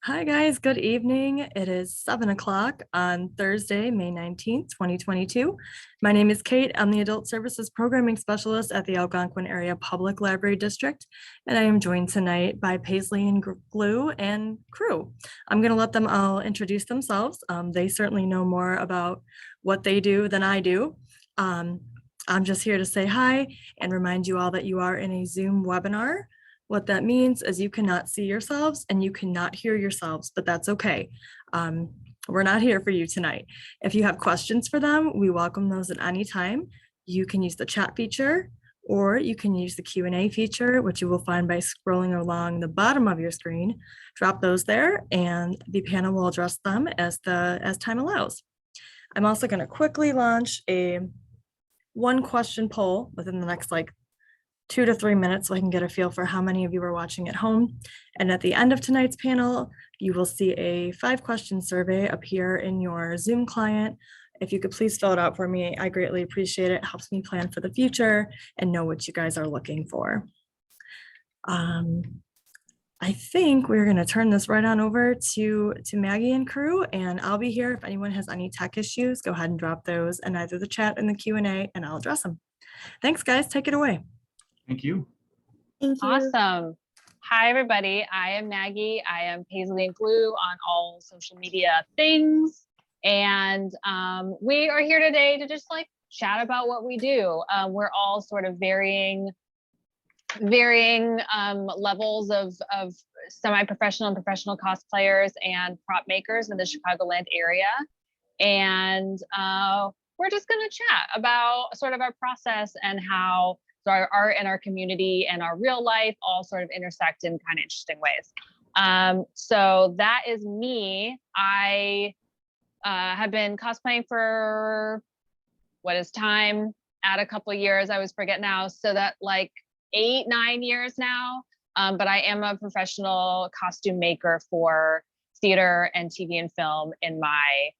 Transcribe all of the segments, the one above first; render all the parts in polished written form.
Hi guys, good evening. It is 7 o'clock on Thursday, May 19th, 2022. My name is Kate. I'm the Adult Services Programming Specialist at the Algonquin Area Public Library District, and I am joined tonight by Paisleyandglue and crew. I'm going to let them all introduce themselves. They certainly know more about what they do than I do. I'm just here to say hi and remind you all that you are in a Zoom webinar. What that means is you cannot see yourselves and you cannot hear yourselves, but that's okay. We're not here for you tonight. If you have questions for them, we welcome those at any time. You can use the chat feature or you can use the Q&A feature, which you will find by scrolling along the bottom of your screen. Drop those there and the panel will address them as time allows. I'm also going to quickly launch a one question poll within the next 2 to 3 minutes so I can get a feel for how many of you are watching at home. And at the end of tonight's panel, you will see a 5-question survey appear in your Zoom client. If you could please fill it out for me, I greatly appreciate it. It helps me plan for the future and know what you guys are looking for. I think we're going to turn this right on over to Maggie and crew, and I'll be here if anyone has any tech issues. Go ahead and drop those in either the chat and the Q&A, and I'll address them. Thanks, guys. Take it away. Thank you. Thank you. Awesome. Hi, everybody. I am Maggie. I am Paisleyandglue on all social media things. And we are here today to just chat about what we do. We're all sort of varying levels of semi-professional and professional cosplayers and prop makers in the Chicagoland area. And we're just going to chat about sort of our process and how our art and our community and our real life all sort of intersect in kind of interesting ways. So that is me. I have been cosplaying for add a couple of years. I always forget now. So that 8-9 years now. But I am a professional costume maker for theater and TV and film in my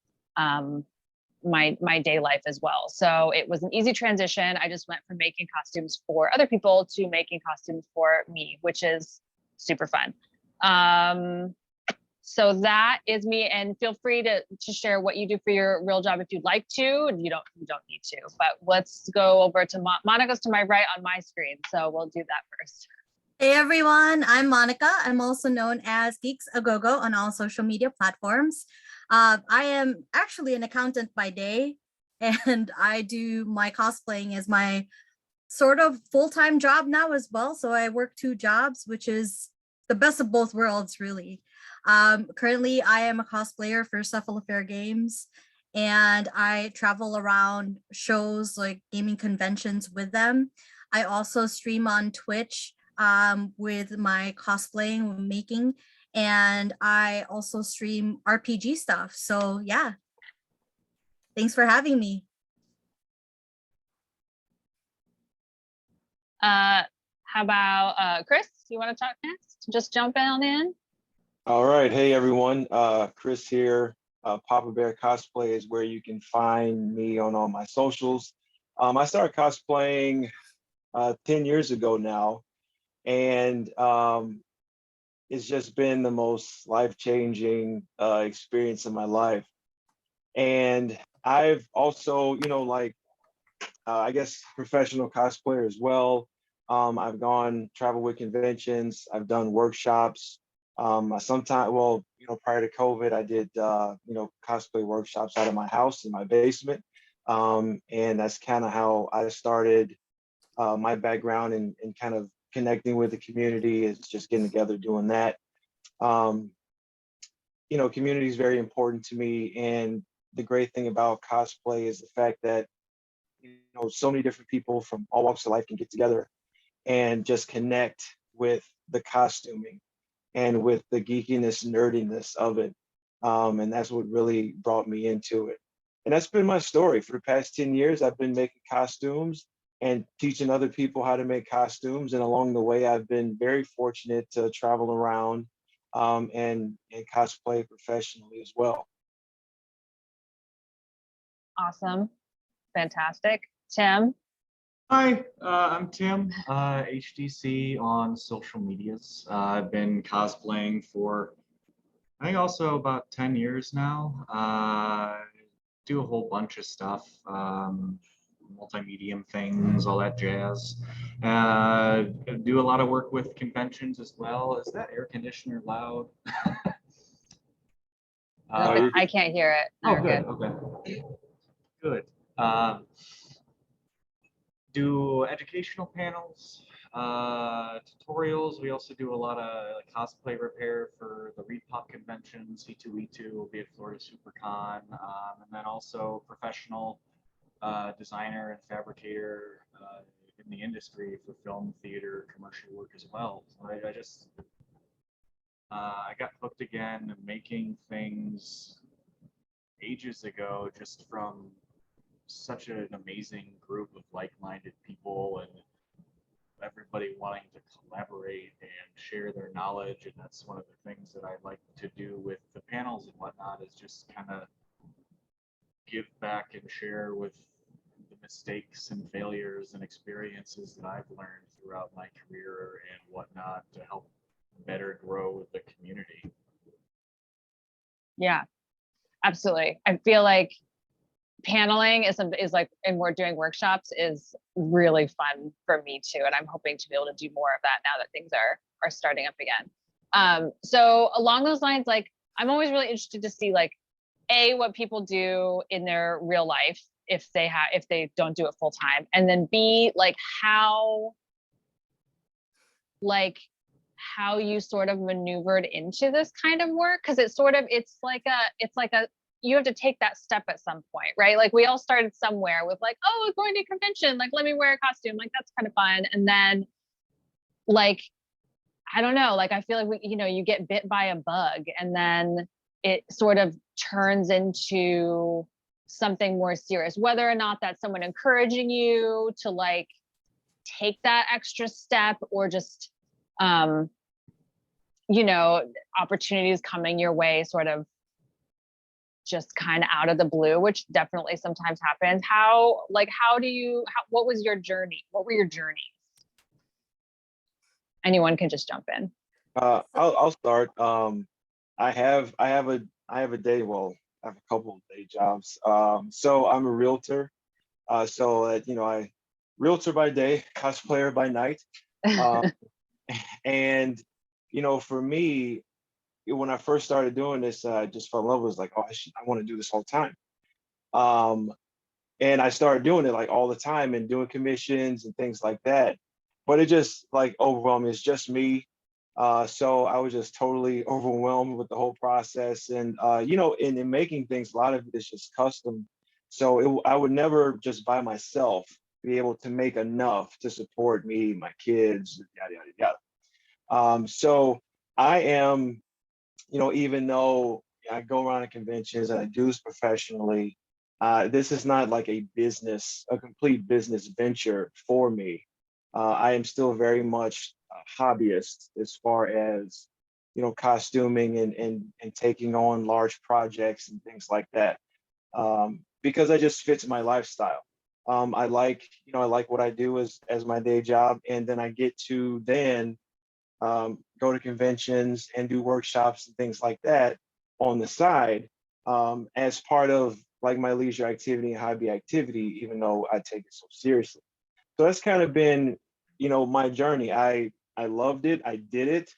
day life as well. So it was an easy transition. I just went from making costumes for other people to making costumes for me, which is super fun. So that is me, and feel free to share what you do for your real job if you'd like to. You don't need to, but let's go over to Monica's to my right on my screen. So we'll do that first. Hey everyone, I'm Monica. I'm also known as Geeks A Go-Go on all social media platforms. I am actually an accountant by day, and I do my cosplaying as my sort of full-time job now as well. So I work 2 jobs, which is the best of both worlds, really. Currently, I am a cosplayer for Cephalofair Games, and I travel around shows like gaming conventions with them. I also stream on Twitch with my cosplaying making, and I also stream RPG stuff. So yeah, thanks for having me. How about Chris? You want to talk next? Just jump on in. All right. Hey, everyone. Chris here. Papa Bear Cosplay is where you can find me on all my socials. I started cosplaying 10 years ago now, and it's just been the most life-changing experience in my life. And I've also, I guess, professional cosplayer as well. I've traveled with conventions. I've done workshops. Prior to COVID, I did, cosplay workshops out of my house in my basement. And that's kind of how I started my background in kind of connecting with the community, is just getting together, doing that. Community is very important to me. And the great thing about cosplay is the fact that, so many different people from all walks of life can get together and just connect with the costuming and with the geekiness, nerdiness of it. And that's what really brought me into it. And that's been my story. For the past 10 years, I've been making costumes and teaching other people how to make costumes. And along the way, I've been very fortunate to travel around and cosplay professionally as well. Awesome. Fantastic. Tim? Hi, I'm Tim, HDC on social medias. I've been cosplaying for I think also about 10 years now. Do a whole bunch of stuff, multimedia things, all that jazz. Do a lot of work with conventions as well. Is that air conditioner loud? No, you're I good. can't hear it. Oh, You're good. Okay. Good. Do educational panels, tutorials. We also do a lot of like, cosplay repair for the REPOP convention. C2E2 will be at Florida SuperCon, and then also professional designer and fabricator in the industry for film, theater, commercial work as well. So I just I got hooked again making things ages ago, just from such an amazing group of like-minded people and everybody wanting to collaborate and share their knowledge. And that's one of the things that I like to do with the panels and whatnot, is just kind of give back and share with the mistakes and failures and experiences that I've learned throughout my career and whatnot to help better grow the community. Yeah, absolutely. I feel like paneling is like, and we're doing workshops is really fun for me too. And I'm hoping to be able to do more of that now that things are starting up again. So along those lines, like I'm always really interested to see like what people do in their real life if they don't do it full time, and then B, like how you sort of maneuvered into this kind of work, because it's like a you have to take that step at some point, right? Like we all started somewhere with like, oh, going to a convention, like let me wear a costume, like that's kind of fun. And then like, I don't know, like I feel like you get bit by a bug and then it sort of turns into something more serious, whether or not that's someone encouraging you to like take that extra step, or just opportunities coming your way sort of just kind of out of the blue, which definitely sometimes happens. What was your journey? What were your journeys? Anyone can just jump in. I'll start. I have a day. Well, I have a couple of day jobs. So I'm a realtor. I realtor by day, cosplayer by night. And for me, when I first started doing this, I just fell in love. It was like, oh, I want to do this all the time. And I started doing it like all the time and doing commissions and things like that. But it just like overwhelmed me. It's just me. So I was just totally overwhelmed with the whole process. And, in making things, a lot of it is just custom. So I would never just by myself be able to make enough to support me, my kids, yada, yada, yada. So I am, even though I go around to conventions and I do this professionally, this is not like a complete business venture for me. I am still very much a hobbyist as far as, costuming and taking on large projects and things like that, because it just fits my lifestyle. I like what I do as my day job, and then I get to go to conventions and do workshops and things like that on the side, as part of like my leisure activity and hobby activity, even though I take it so seriously. So that's kind of been, my journey. I loved it. I did it.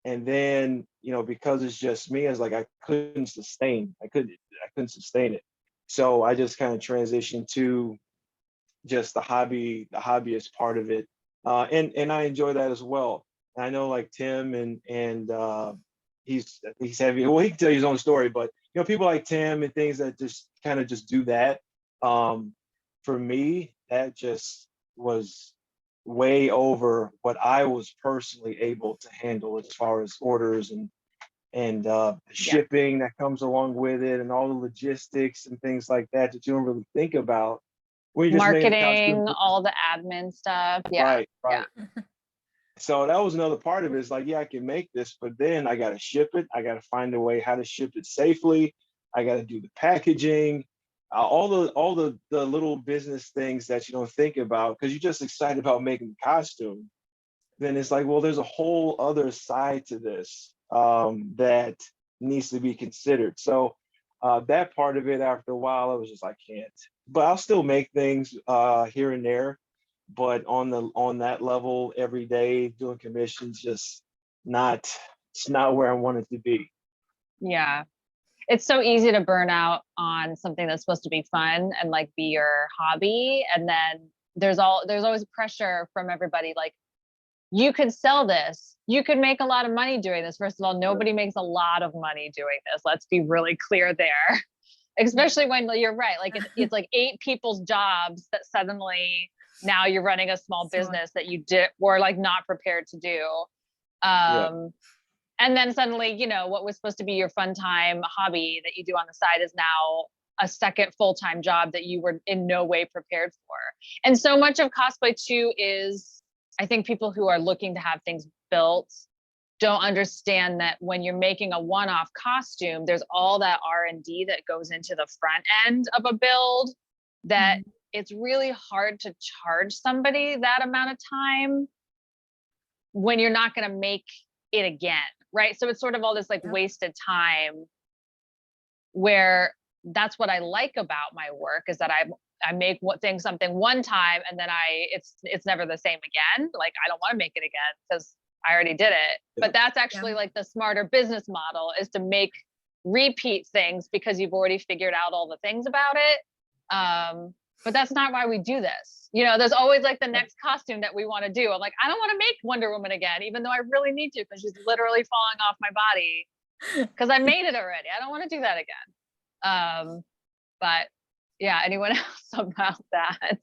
And then, because it's just me, I was like, I couldn't sustain it. So I just kind of transitioned to just the hobbyist part of it. And I enjoy that as well. And I know like Tim and he's heavy. Well, he can tell you his own story, but people like Tim and things that just kind of just do that. For me, that just was way over what I was personally able to handle as far as orders and shipping that comes along with it, and all the logistics and things like that you don't really think about when you just made a Marketing, costume. all the admin stuff. Yeah. Right. So that was another part of it. It's like, yeah, I can make this, but then I got to ship it. I got to find a way how to ship it safely. I got to do the packaging, all the little business things that you don't think about because you're just excited about making the costume. Then it's like, well, there's a whole other side to this that needs to be considered. So that part of it, after a while, I was just, I can't. But I'll still make things here and there. But on that level, every day doing commissions, just not, it's not where I want it to be. Yeah. It's so easy to burn out on something that's supposed to be fun and like be your hobby. And then there's always pressure from everybody. Like, you could sell this, you could make a lot of money doing this. First of all, nobody makes a lot of money doing this. Let's be really clear there. Especially when you're right. Like it's like 8 people's jobs that suddenly now you're running a small business that you were like not prepared to do. And then suddenly, you know, what was supposed to be your fun time hobby that you do on the side is now a second full-time job that you were in no way prepared for. And so much of cosplay too is, I think people who are looking to have things built don't understand that when you're making a one-off costume, there's all that R&D that goes into the front end of a build that it's really hard to charge somebody that amount of time when you're not going to make it again. Right. So it's sort of all this like wasted time, where that's what I like about my work, is that I make something one time and then it's never the same again. Like, I don't want to make it again because I already did it. But that's actually like the smarter business model, is to make repeat things because you've already figured out all the things about it. But that's not why we do this. You know, there's always like the next costume that we want to do. I'm like, I don't want to make Wonder Woman again, even though I really need to, because she's literally falling off my body because I made it already. I don't want to do that again. But yeah, anyone else about that?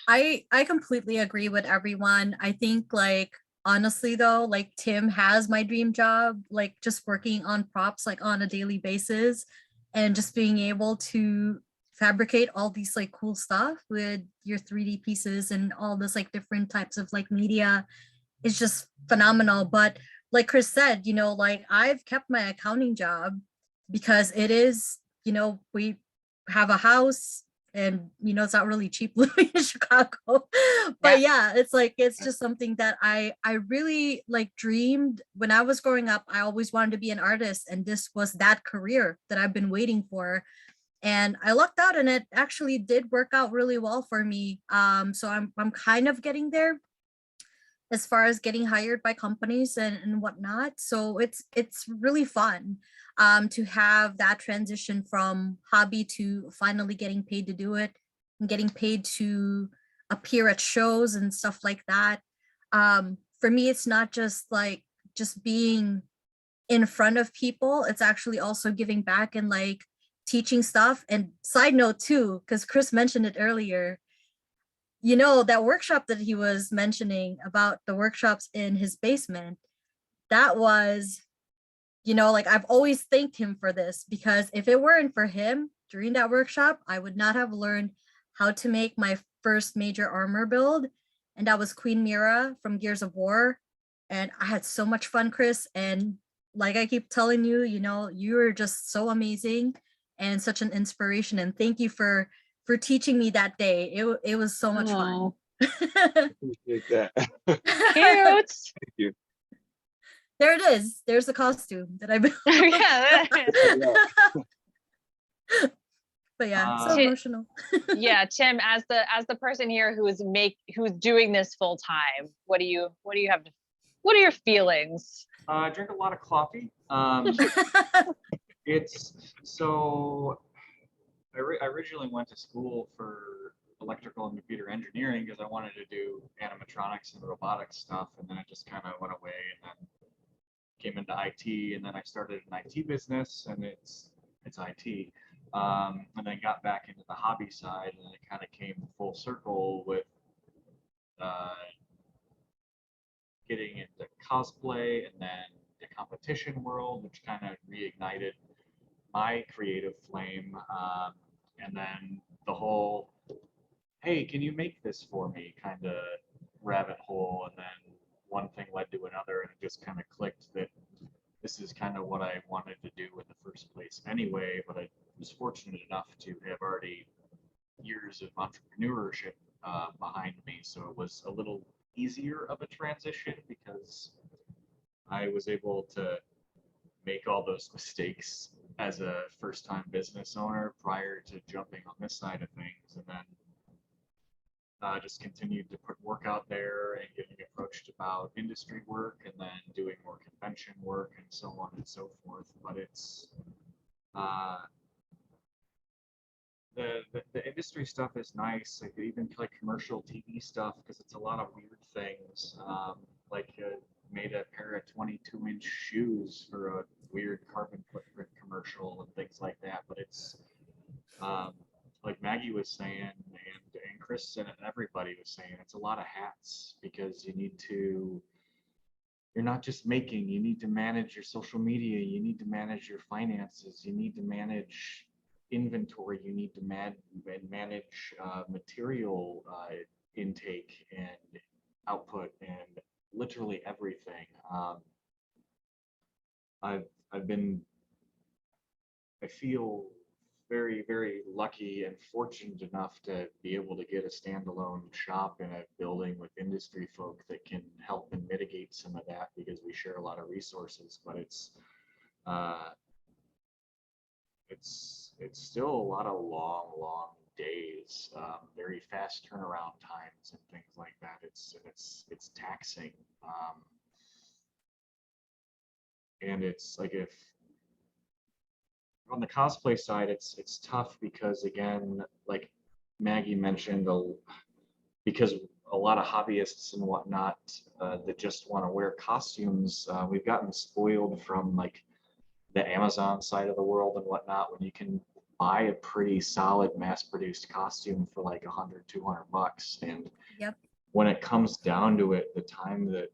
I completely agree with everyone. I think, like, honestly though, like, Tim has my dream job, like just working on props like on a daily basis and just being able to fabricate all these like cool stuff with your 3D pieces and all this like different types of like media is just phenomenal. But like Chris said, you know, like, I've kept my accounting job because it is, you know, we have a house and, you know, it's not really cheap living in Chicago. But yeah, it's like, it's just something that I really like dreamed when I was growing up. I always wanted to be an artist, and this was that career that I've been waiting for. And I lucked out, and it actually did work out really well for me. So I'm kind of getting there as far as getting hired by companies and whatnot. So it's really fun to have that transition from hobby to finally getting paid to do it and getting paid to appear at shows and stuff like that. For me, it's not just like just being in front of people. It's actually also giving back and like teaching stuff. And side note too, because Chris mentioned it earlier, you know, that workshop that he was mentioning about the workshops in his basement, that was, you know, like, I've always thanked him for this, because if it weren't for him during that workshop, I would not have learned how to make my first major armor build. And that was Queen Mira from Gears of War. And I had so much fun, Chris. And like I keep telling you, you know, you are just so amazing and such an inspiration. And thank you for teaching me that day. It was so much fun. Appreciate that. Cute. Thank you. There it is. There's the costume that I built. But yeah, so emotional. Yeah, Tim, as the person here who's doing this full time, what are your feelings? I drink a lot of coffee. It's so. I originally went to school for electrical and computer engineering because I wanted to do animatronics and robotics stuff, and then it just kind of went away, and then came into IT, and then I started an IT business, and it's IT, and then got back into the hobby side, and then it kind of came full circle with getting into cosplay, and then the competition world, which kind of reignited my creative flame, and then the whole, hey, can you make this for me, kind of rabbit hole, and then one thing led to another, and it just kind of clicked that this is kind of what I wanted to do in the first place anyway. But I was fortunate enough to have already years of entrepreneurship behind me, so it was a little easier of a transition because I was able to make all those mistakes as a first-time business owner prior to jumping on this side of things, and then just continued to put work out there and getting approached about industry work, and then doing more convention work and so on and so forth. But it's the industry stuff is nice, like even like commercial TV stuff, because it's a lot of weird things. Made a pair of 22-inch shoes for a weird carbon footprint commercial and things like that. But it's like Maggie was saying, and Chris and everybody was saying, it's a lot of hats, because you're not just making, you need to manage your social media, you need to manage your finances, you need to manage inventory, you need to manage material intake and output and literally everything. I feel very, very lucky and fortunate enough to be able to get a standalone shop in a building with industry folk that can help and mitigate some of that, because we share a lot of resources. But it's still a lot of long days, very fast turnaround times and things like that. It's taxing, and it's like, if on the cosplay side, it's tough, because again, like Maggie mentioned, because a lot of hobbyists and whatnot that just want to wear costumes, we've gotten spoiled from like the Amazon side of the world and whatnot, when you can buy a pretty solid mass-produced costume for like $100-200. And Yep. when it comes down to it, the time that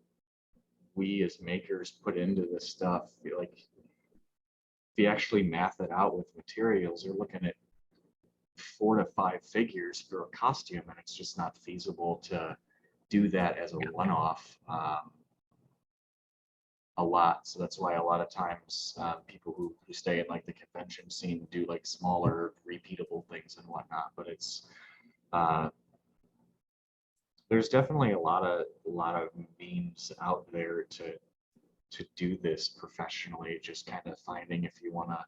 we as makers put into this stuff, like if you actually math it out with materials, you're looking at 4 to 5 figures for a costume, and it's just not feasible to do that as a one-off. A lot. So that's why a lot of times people who stay in like the convention scene do like smaller repeatable things and whatnot. But it's there's definitely a lot of means out there to do this professionally. Just kind of finding if you want to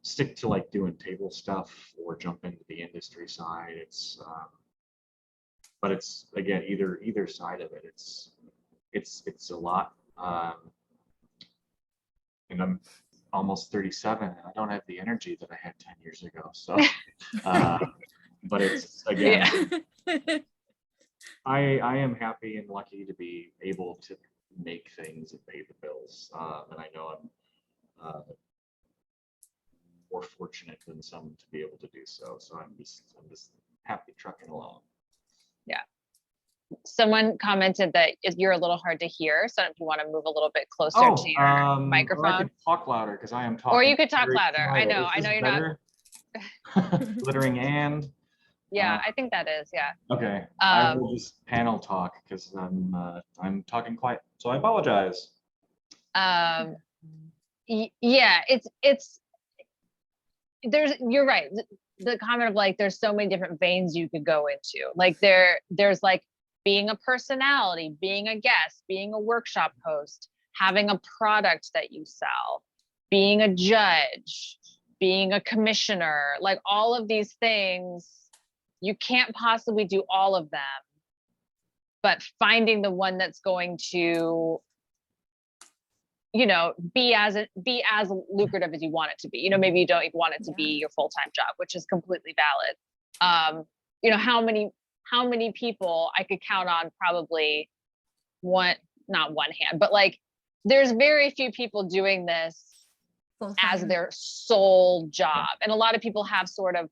stick to like doing table stuff or jump into the industry side. It's but it's, again, either side of it. It's a lot. And I'm almost 37, and I don't have the energy that I had 10 years ago. So, but it's, again, Yeah. I am happy and lucky to be able to make things and pay the bills. And I know I'm more fortunate than some to be able to do so. So I'm just happy trucking along. Yeah. Someone commented that you're a little hard to hear, so if you want to move a little bit closer to your Or I microphone, could talk louder, because I am talking. or you could talk very louder. I quiet. know, Is this you're better? not. Glittering and. Yeah, I think that is. Yeah. Okay, I will just panel talk, because I'm talking quiet, so I apologize. Yeah, you're right. The comment of like, there's so many different veins you could go into. Like there's like being a personality, being a guest, being a workshop host, having a product that you sell, being a judge, being a commissioner, like all of these things. You can't possibly do all of them, but finding the one that's going to, you know, be as lucrative as you want it to be. You know, maybe you don't even want it to be your full-time job, which is completely valid. You know, how many people I could count on, probably not one hand, but like there's very few people doing this as their sole job. And a lot of people have sort of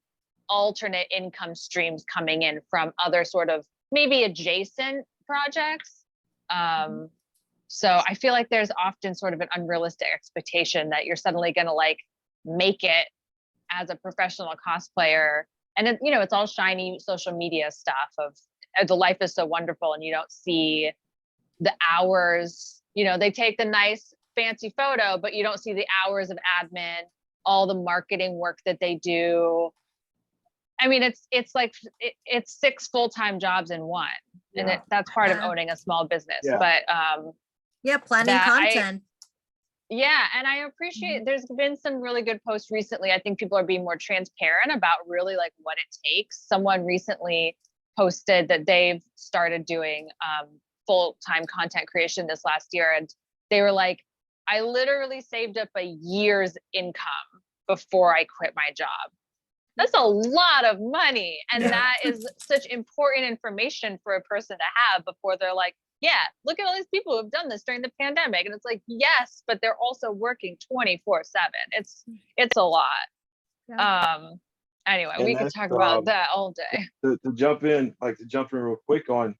alternate income streams coming in from other sort of maybe adjacent projects. So I feel like there's often sort of an unrealistic expectation that you're suddenly going to like make it as a professional cosplayer. And it, you know, it's all shiny social media stuff of the life is so wonderful, and you don't see the hours. You know, they take the nice fancy photo, but you don't see the hours of admin, all the marketing work that they do. I mean, it's like it's 6 full-time jobs in one, and that's part of owning a small business. Yeah. But Yeah, planning content. Yeah, and I appreciate there's been some really good posts recently. I think people are being more transparent about really like what it takes. Someone recently posted that they've started doing full-time content creation this last year, and they were like, I literally saved up a year's income before I quit my job. That's a lot of money, and that is such important information for a person to have before they're like, yeah, look at all these people who've done this during the pandemic. And it's like, yes, but they're also working 24/7. It's a lot. Anyway, And we could that's, talk about that all day. to jump in real quick on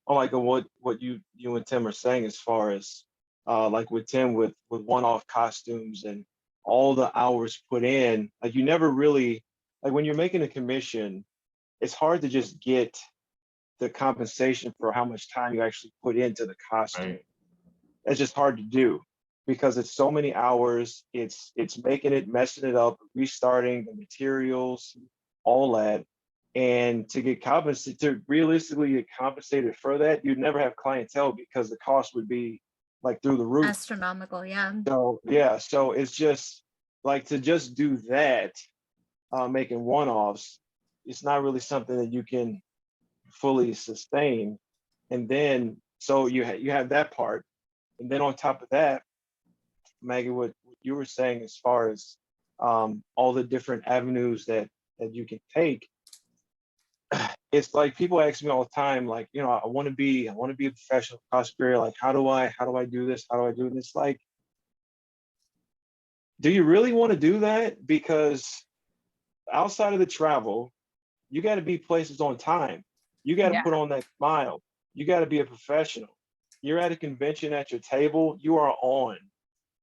like what you and Tim are saying, as far as like with Tim with one-off costumes and all the hours put in. Like, you never really, like, when you're making a commission, it's hard to just get the compensation for how much time you actually put into the costume. Right. It's just hard to do because it's so many hours. It's making it, messing it up, restarting the materials, all that. And to get compensated, to realistically get compensated for that, you'd never have clientele because the cost would be like through the roof. Astronomical, yeah. So yeah, so it's just like, to just do that, making one-offs, it's not really something that you can fully sustain. And then so you have that part, and then on top of that, Maggie, what you were saying as far as all the different avenues that you can take, it's like people ask me all the time, like, you know, I want to be a professional cosplayer, like how do I do this, how do I do this? Like, do you really want to do that? Because outside of the travel, you got to be places on time. You got to put on that smile. You got to be a professional. You're at a convention at your table, you are on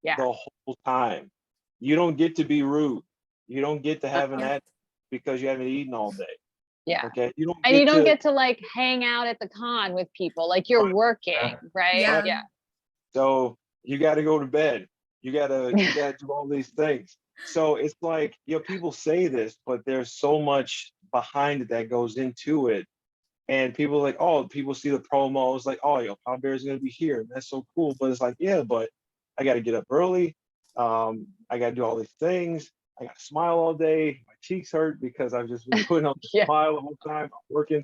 the whole time. You don't get to be rude. You don't get to have an attitude because you haven't eaten all day. Yeah. Okay. You don't get to like hang out at the con with people. Like, you're working, right? Yeah. So you got to go to bed. You got to do all these things. So it's like, you know, people say this, but there's so much behind it that goes into it. And people are like, oh, people see the promo, it's like, oh, yo, Pop Bear is gonna be here. That's so cool. But it's like, yeah, but I gotta get up early. I gotta do all these things. I gotta smile all day. My cheeks hurt because I've just been putting on the smile the whole time. I'm working.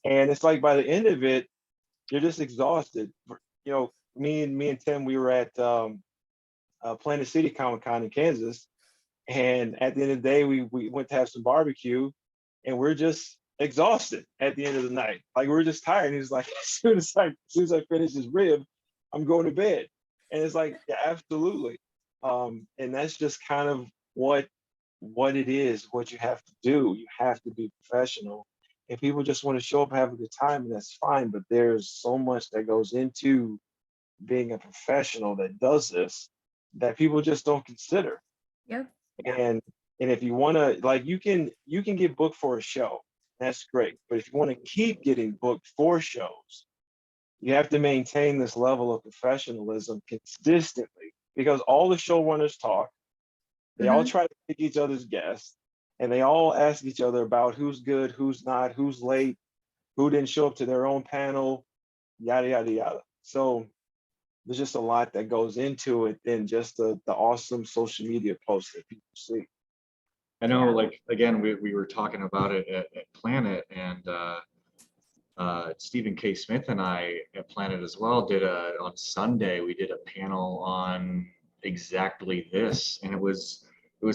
And it's like, by the end of it, you're just exhausted. You know, me and Tim, we were at Planet City Comic Con in Kansas. And at the end of the day, we went to have some barbecue, and we're just exhausted at the end of the night. Like, we're just tired. And he's like, as soon as I finish this rib, I'm going to bed. And it's like, yeah, absolutely. And that's just kind of what it is, what you have to do. You have to be professional. And people just want to show up and have a good time, and that's fine. But there's so much that goes into being a professional that does this that people just don't consider. Yep. And if you want to, like, you can get booked for a show. That's great. But if you want to keep getting booked for shows, you have to maintain this level of professionalism consistently, because all the showrunners talk. They all try to pick each other's guests, and they all ask each other about who's good, who's not, who's late, who didn't show up to their own panel, yada, yada, yada. So there's just a lot that goes into it than just the awesome social media posts that people see. I know, like, again, we were talking about it at Planet, and Stephen K. Smith and I at Planet as well on Sunday, we did a panel on exactly this. And it was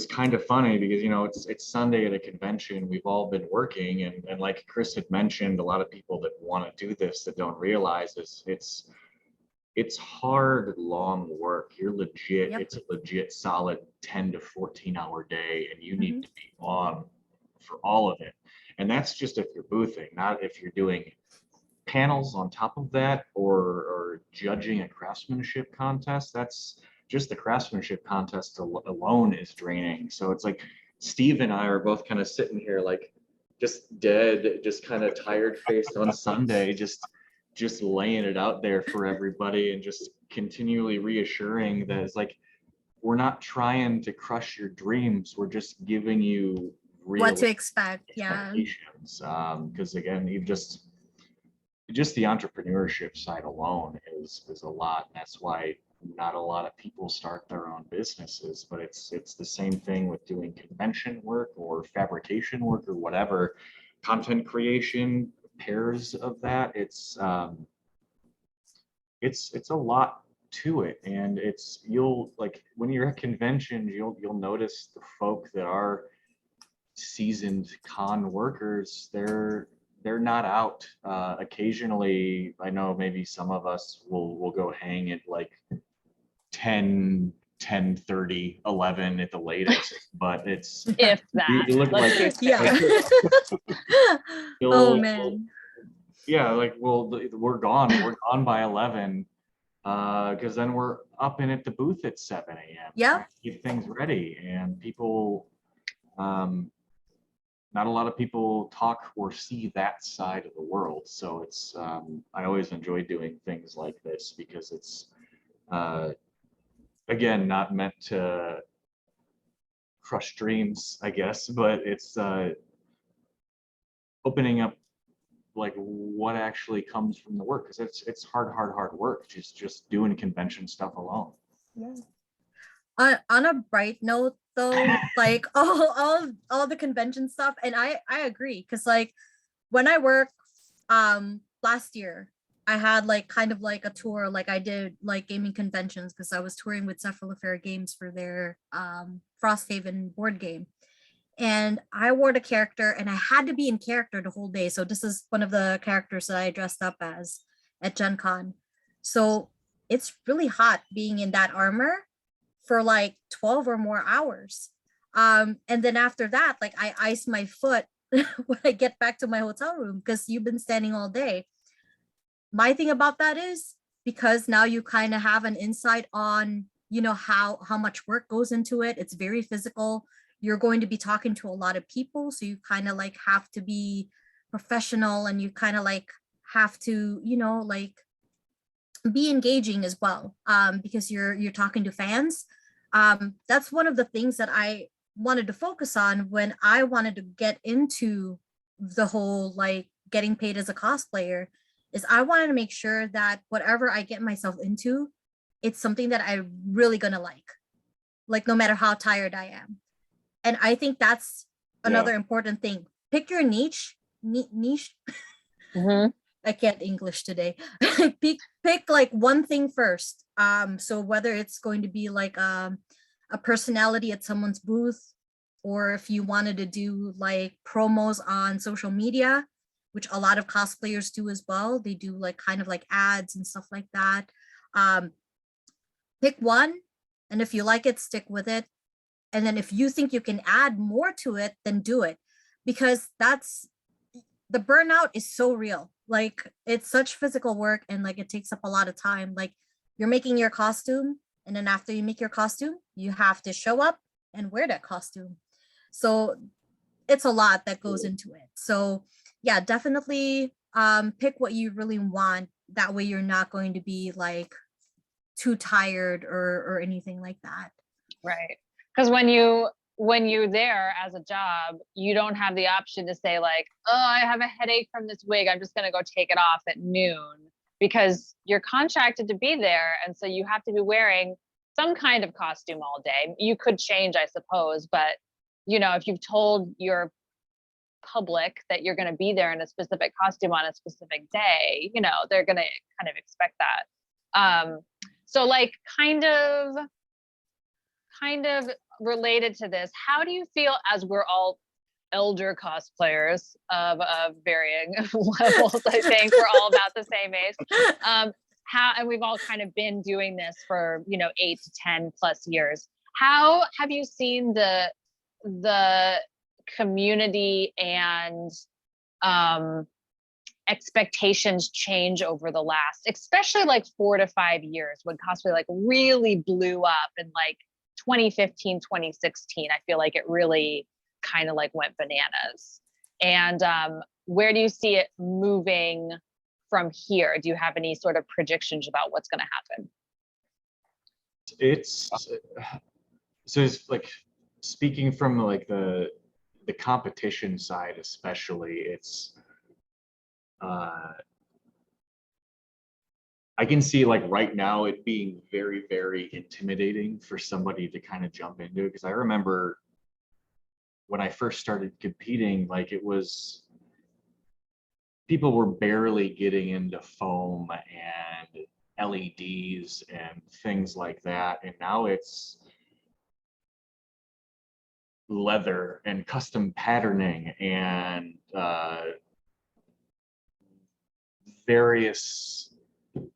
kind of funny because, you know, it's Sunday at a convention, we've all been working, and like Chris had mentioned, a lot of people that want to do this that don't realize it's hard, long work. You're legit, it's a legit solid 10 to 14 hour day, and you need to be on for all of it. And that's just if you're boothing, not if you're doing panels on top of that, or judging a craftsmanship contest. That's just the craftsmanship contest alone is draining. So it's like Steve and I are both kind of sitting here like just dead, just kind of tired faced on Sunday, just laying it out there for everybody, and just continually reassuring that it's like, we're not trying to crush your dreams. We're just giving you what to expect. Expectations. Because again, you just the entrepreneurship side alone is a lot. And that's why not a lot of people start their own businesses, but it's the same thing with doing convention work or fabrication work or whatever, content creation, pairs of that. It's a lot to it, and you'll like when you're at conventions, you'll notice the folk that are seasoned con workers, they're not out. Occasionally, I know maybe some of us will go hang at like 10, 10:30, 11 at the latest, but it's If that. you look Let's like be Yeah. Oh you'll- man. yeah, like we're gone by 11, because then we're up and at the booth at 7 a.m. Yeah. trying to get things ready, and people not a lot of people talk or see that side of the world. So it's I always enjoy doing things like this because it's again not meant to crush dreams, I guess, but it's opening up like what actually comes from the work, because it's hard work just doing convention stuff alone. Yeah. On a bright note though, like all the convention stuff, and I agree, because like when I worked last year, I had like kind of like a tour, like I did like gaming conventions because I was touring with Cephalofair Games for their Frosthaven board game. And I wore the character and I had to be in character the whole day. So this is one of the characters that I dressed up as at Gen Con. So it's really hot being in that armor for like 12 or more hours. And then after that, like I ice my foot when I get back to my hotel room because you've been standing all day. My thing about that is because now you kind of have an insight on, you know, how much work goes into it. It's very physical. You're going to be talking to a lot of people, so you kind of like have to be professional, and you kind of like have to, you know, like be engaging as well, because you're talking to fans. That's one of the things that I wanted to focus on when I wanted to get into the whole like getting paid as a cosplayer, is I wanted to make sure that whatever I get myself into, it's something that I'm really gonna like no matter how tired I am. And I think that's another important thing. Pick your niche. Mhm. I can't English today. pick like one thing first. So whether it's going to be like a personality at someone's booth, or if you wanted to do like promos on social media, which a lot of cosplayers do as well. They do like kind of like ads and stuff like that. Pick one, and if you like it, stick with it. And then if you think you can add more to it, then do it, because that's the burnout is so real. Like it's such physical work, and like it takes up a lot of time. Like you're making your costume, and then after you make your costume, you have to show up and wear that costume. So it's a lot that goes into it. So yeah, definitely pick what you really want. That way you're not going to be like too tired or anything like that. Right. Because when you're there as a job, you don't have the option to say like, oh, I have a headache from this wig, I'm just going to go take it off at noon, because you're contracted to be there. And so you have to be wearing some kind of costume all day. You could change, I suppose, but you know, if you've told your public that you're going to be there in a specific costume on a specific day, you know, they're going to kind of expect that. So like kind of related to this, how do you feel, as we're all elder cosplayers of varying levels, I think we're all about the same age, and we've all kind of been doing this for, you know, 8 to 10 plus years. How have you seen the community and expectations change over the last, especially like 4 to 5 years, when cosplay like really blew up in like 2015, 2016? I feel like it really kind of like went bananas. And where do you see it moving from here? Do you have any sort of predictions about what's going to happen? It's like, speaking from like the competition side especially, it's I I can see like right now it being very, very intimidating for somebody to kind of jump into it. Because I remember when I first started competing, like it was, people were barely getting into foam and LEDs and things like that. And now it's leather and custom patterning and various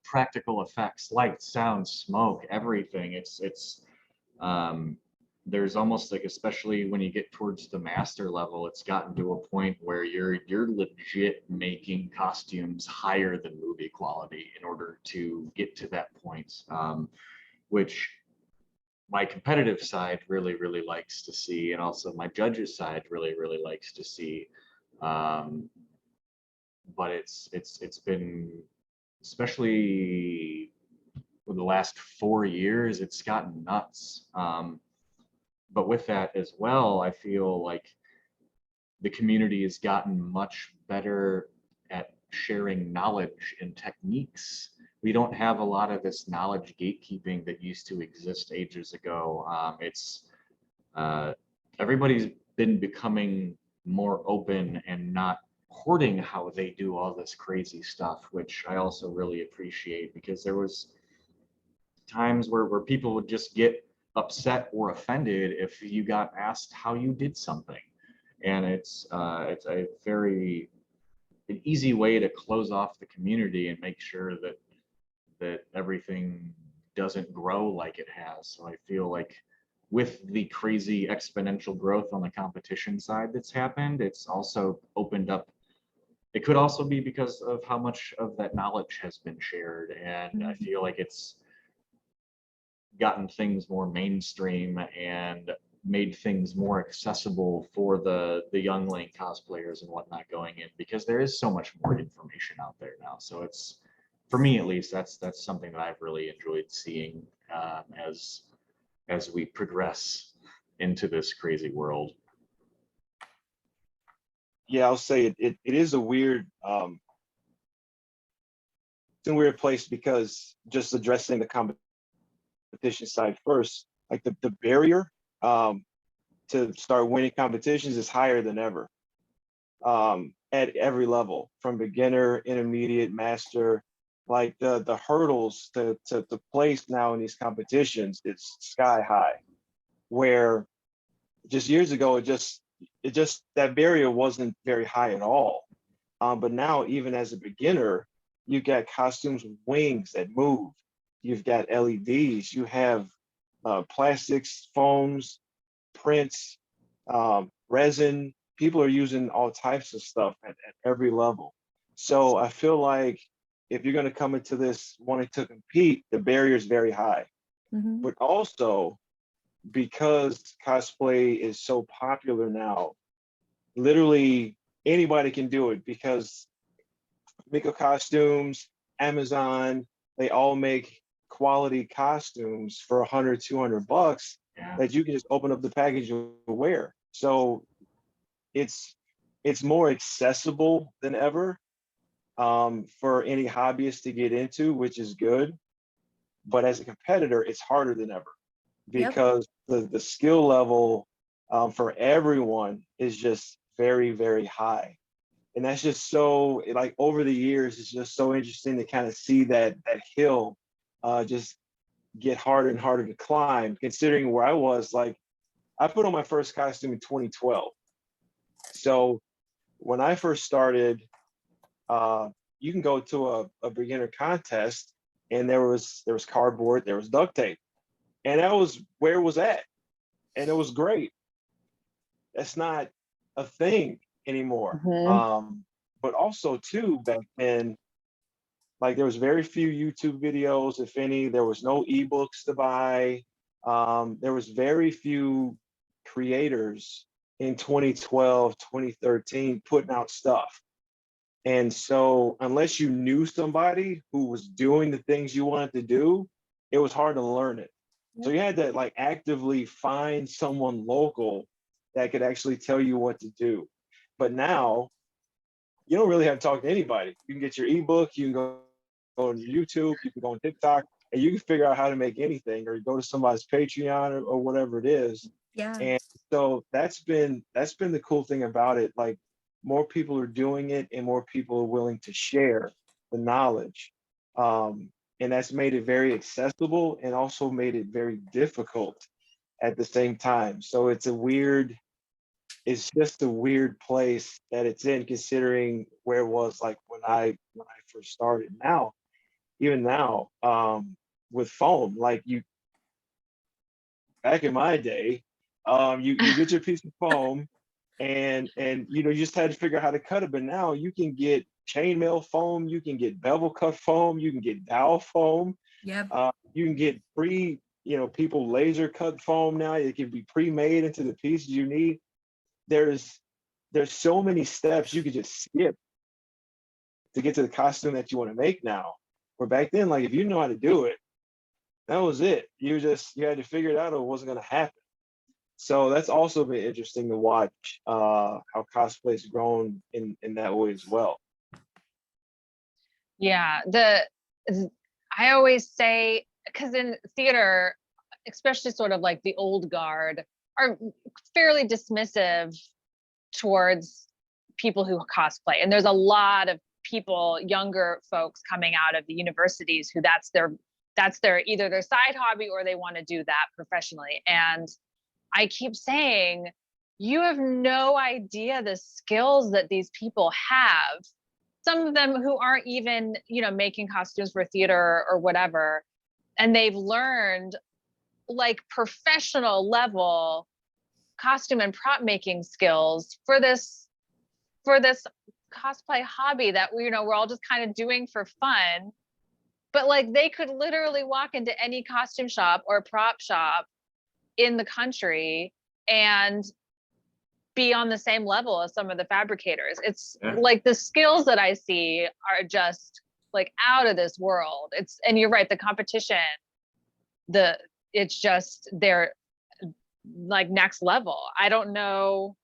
practical effects, light, sound, smoke, everything. There's almost like, especially when you get towards the master level, it's gotten to a point where you're legit making costumes higher than movie quality in order to get to that point, which my competitive side really, really likes to see, and also my judges side really, really likes to see. But it's been, especially for the last 4 years, it's gotten nuts. But with that as well, I feel like the community has gotten much better at sharing knowledge and techniques. We don't have a lot of this knowledge gatekeeping that used to exist ages ago. Everybody's been becoming more open and not hoarding how they do all this crazy stuff, which I also really appreciate, because there was times where people would just get upset or offended if you got asked how you did something. And it's a very an easy way to close off the community and make sure that everything doesn't grow like it has. So I feel like with the crazy exponential growth on the competition side that's happened, it's also opened up. It could also be because of how much of that knowledge has been shared. And I feel like it's gotten things more mainstream and made things more accessible for the youngling cosplayers and whatnot going in, because there is so much more information out there now. So it's, for me at least, that's something that I've really enjoyed seeing as we progress into this crazy world. Yeah, I'll say it is a weird, it's a weird place, because just addressing the competition side first, like the barrier to start winning competitions is higher than ever, at every level, from beginner, intermediate, master. Like the hurdles to place now in these competitions, it's sky high, where just years ago, it just that barrier wasn't very high at all. But now, even as a beginner, you got costumes with wings that move. You've got LEDs. You have plastics, foams, prints, resin. People are using all types of stuff at every level. So I feel like if you're going to come into this wanting to compete, the barrier is very high. Mhm. But also, because cosplay is so popular now, literally anybody can do it, because Miko Costumes, Amazon, they all make quality costumes for 100, 200 bucks Yeah. that you can just open up the package and wear. So it's more accessible than ever, for any hobbyist to get into, which is good. But as a competitor, it's harder than ever, Yep. because the skill level, for everyone is just very, very high. And that's just so, like, over the years, it's just so interesting to kind of see that hill just get harder and harder to climb, considering where I was. Like, I put on my first costume in 2012. So when I first started, you can go to a beginner contest, and there was cardboard, there was duct tape, and that was where it was at, and it was great. That's not a thing anymore. Mhm. But also too, back then, like, there was very few YouTube videos, if any. There was no ebooks to buy. There was very few creators in 2012, 2013 putting out stuff. And so unless you knew somebody who was doing the things you wanted to do, it was hard to learn it. So you had to, like, actively find someone local that could actually tell you what to do. But now you don't really have to talk to anybody. You can get your ebook, you can go on YouTube, you can go on TikTok, and you can figure out how to make anything, or you go to somebody's Patreon or whatever it is. Yeah. And so that's been the cool thing about it. Like, more people are doing it, and more people are willing to share the knowledge. And that's made it very accessible, and also made it very difficult at the same time. So it's just a weird place that it's in, considering where it was like when I first started. Now, even now, with foam, like, you back in my day, you get your piece of foam, and you just had to figure out how to cut it. But now you can get chainmail foam, you can get bevel cut foam, you can get dowel foam, Yep. you can get people laser cut foam now. It can be pre-made into the pieces you need. There's so many steps you could just skip to get to the costume that you want to make now. Where back then, like, if you know how to do it, that was it. You had to figure it out, or it wasn't going to happen. So that's also been interesting to watch, how cosplay's grown in that way as well. Yeah, I always say, because in theater, especially sort of like the old guard, are fairly dismissive towards people who cosplay. And there's a lot of people, younger folks coming out of the universities who that's their either their side hobby, or they want to do that professionally. And I keep saying, you have no idea the skills that these people have. Some of them who aren't even, making costumes for theater or whatever, and they've learned like professional level costume and prop making skills for this cosplay hobby that we're all just kind of doing for fun. But like, they could literally walk into any costume shop or prop shop in the country and be on the same level as some of the fabricators. It's like, the skills that I see are just like out of this world. And you're right, the competition, it's just, they're like next level. I don't know.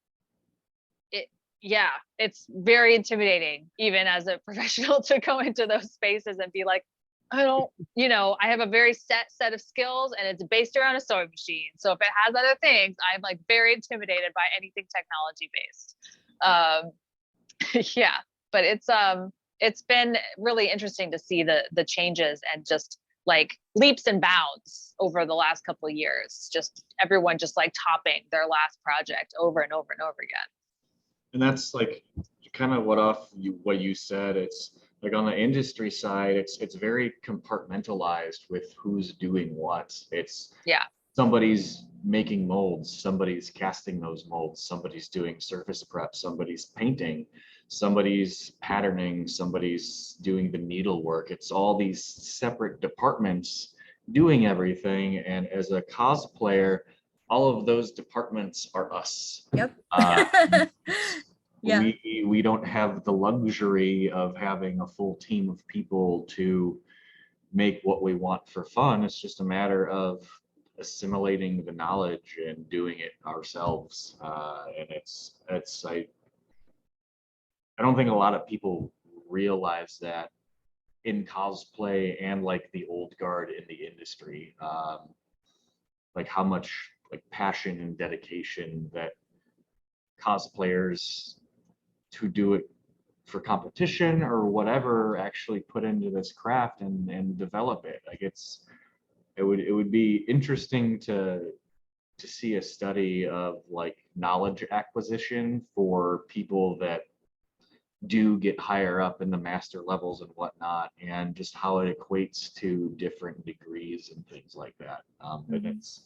It's very intimidating, even as a professional, to go into those spaces and be like, I have a very set of skills, and it's based around a sewing machine. So if it has other things, I'm like very intimidated by anything technology based. But it's been really interesting to see the changes, and just like leaps and bounds over the last couple of years. Just everyone just like topping their last project over and over and over again. And that's like kind of what you said. It's like, on the industry side, it's very compartmentalized with who's doing what. It's somebody's making molds, somebody's casting those molds, somebody's doing surface prep, somebody's painting, somebody's patterning, somebody's doing the needlework. It's all these separate departments doing everything. And as a cosplayer, all of those departments are us. Yep. Yeah. We don't have the luxury of having a full team of people to make what we want for fun. It's just a matter of assimilating the knowledge and doing it ourselves. And I don't think a lot of people realize that in cosplay, and like the old guard in the industry, like how much like passion and dedication that cosplayers who do it for competition or whatever actually put into this craft and develop it. Like, it would be interesting to see a study of like knowledge acquisition for people that do get higher up in the master levels and whatnot, and just how it equates to different degrees and things like that. And it's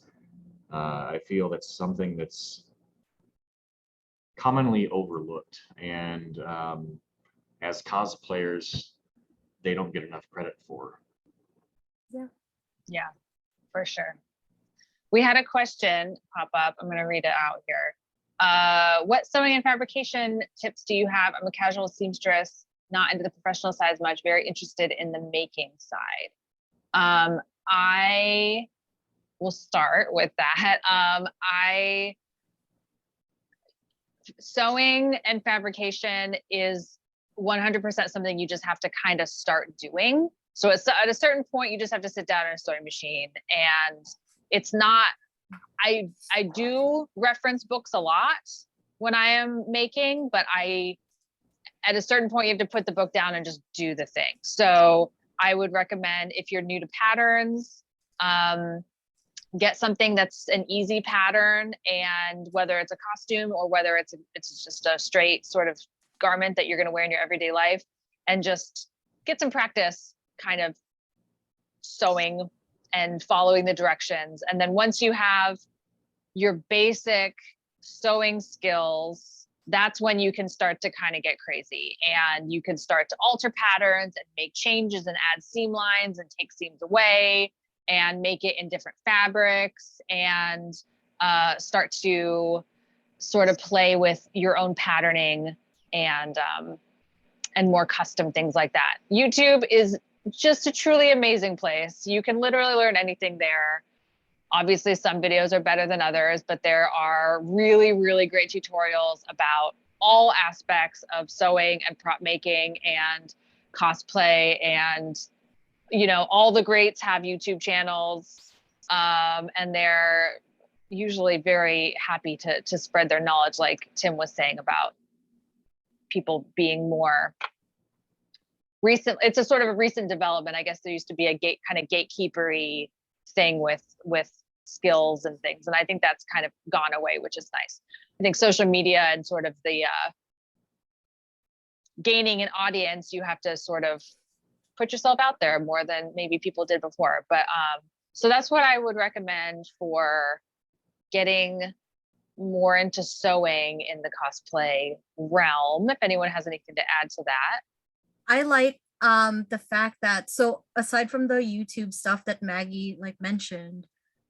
I feel that's something that's commonly overlooked, and as cosplayers, they don't get enough credit for. Yeah, for sure. We had a question pop up. I'm going to read it out here. What sewing and fabrication tips do you have? I'm a casual seamstress, not into the professional side as much, very interested in the making side. I will start with that. Sewing and fabrication is 100% something you just have to kind of start doing. So at a certain point, you just have to sit down at a sewing machine, and it's not, I do reference books a lot when I am making, but at a certain point, you have to put the book down and just do the thing. So I would recommend, if you're new to patterns, get something that's an easy pattern, and whether it's a costume or whether it's just a straight sort of garment that you're going to wear in your everyday life, and just get some practice kind of sewing and following the directions. And then once you have your basic sewing skills, that's when you can start to kind of get crazy, and you can start to alter patterns and make changes and add seam lines and take seams away and make it in different fabrics, and start to sort of play with your own patterning and more custom things like that. YouTube is just a truly amazing place. You can literally learn anything there. Obviously, some videos are better than others, but there are really, really great tutorials about all aspects of sewing and prop making and cosplay, and all the greats have YouTube channels, and they're usually very happy to spread their knowledge, like Tim was saying about people being more recent. It's a sort of a recent development. I guess there used to be a kind of gatekeepery thing with skills and things, and I think that's kind of gone away, which is nice. I think social media and sort of the gaining an audience, you have to sort of put yourself out there more than maybe people did before. But so that's what I would recommend for getting more into sewing in the cosplay realm, if anyone has anything to add to that. I like the fact that, so aside from the YouTube stuff that Maggie mentioned,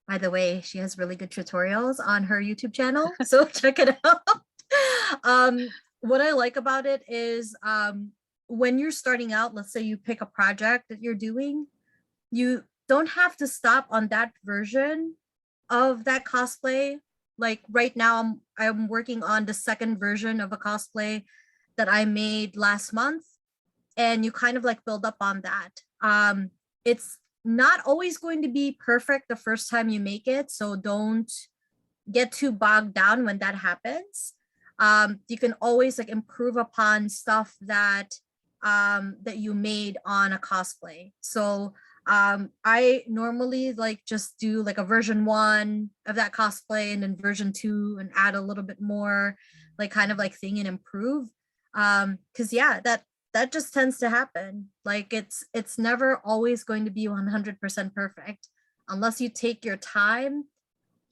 by the way, she has really good tutorials on her YouTube channel, so check it out. What I like about it is when you're starting out, let's say you pick a project that you're doing, you don't have to stop on that version of that cosplay. Like right now, I'm working on the second version of a cosplay that I made last month, and you kind of build up on that. It's not always going to be perfect the first time you make it, so don't get too bogged down when that happens. You can always improve upon stuff that you made on a cosplay. So I normally just do a version 1 of that cosplay, and then version 2, and add a little bit more thing and improve. Because yeah, that just tends to happen. It's never always going to be 100% perfect unless you take your time.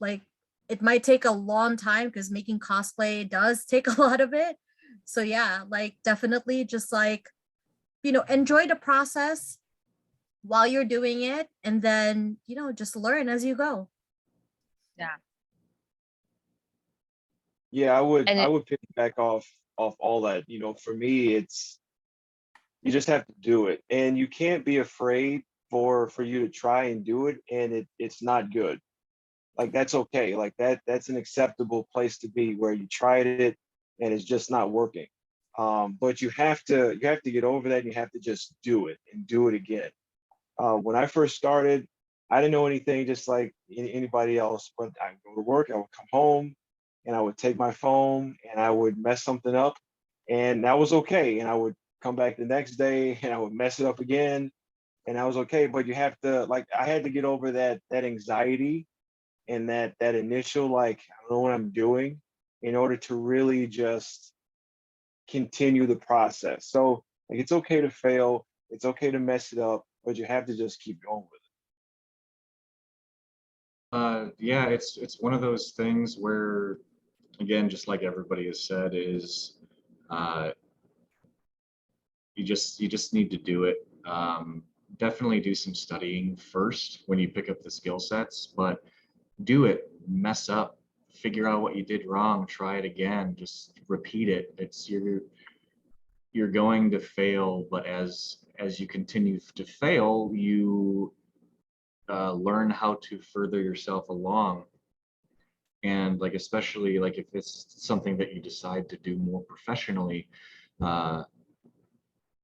It might take a long time, because making cosplay does take a lot of it. So yeah, definitely just enjoy the process while you're doing it, and then just learn as you go. Yeah, I would piggyback off all that. For me, it's, you just have to do it, and you can't be afraid for you to try and do it, and it's not good. That's okay. That's an acceptable place to be, where you tried it and it's just not working. But you have to get over that, and you have to just do it and do it again. When I first started, I didn't know anything, just like anybody else, but I would go to work, I would come home, and I would take my phone and I would mess something up, and that was okay. And I would come back the next day and I would mess it up again, and that was okay. But you have to, I had to get over that anxiety and that initial, I don't know what I'm doing, in order to really just continue the process. So it's okay to fail, it's okay to mess it up, but you have to just keep going with it. Yeah, it's one of those things where, again, just like everybody has said, is you just need to do it. Definitely do some studying first when you pick up the skill sets, but do it, mess up, figure out what you did wrong, try it again, just repeat it. It's you're going to fail, but as you continue to fail, you learn how to further yourself along. And especially if it's something that you decide to do more professionally,